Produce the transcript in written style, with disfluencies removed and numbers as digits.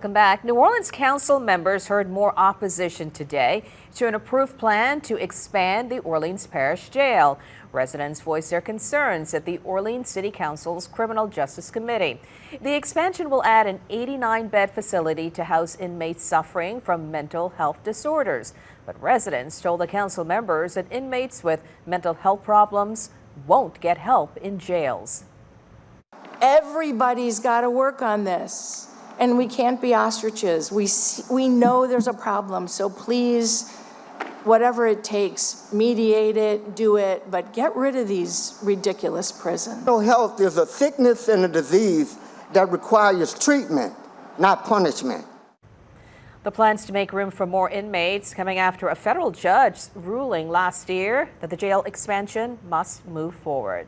Welcome back. New Orleans Council members heard more opposition today to an approved plan to expand the Orleans Parish Jail. Residents voiced their concerns at the Orleans City Council's Criminal Justice Committee. The expansion will add an 89-bed facility to house inmates suffering from mental health disorders. But residents told the council members that inmates with mental health problems won't get help in jails. Everybody's got to work on this. And we can't be ostriches. We know there's a problem, so please, whatever it takes, mediate it, do it, but get rid of these ridiculous prisons. Mental health is a sickness and a disease that requires treatment, not punishment. The plans to make room for more inmates coming after a federal judge ruling last year that the jail expansion must move forward.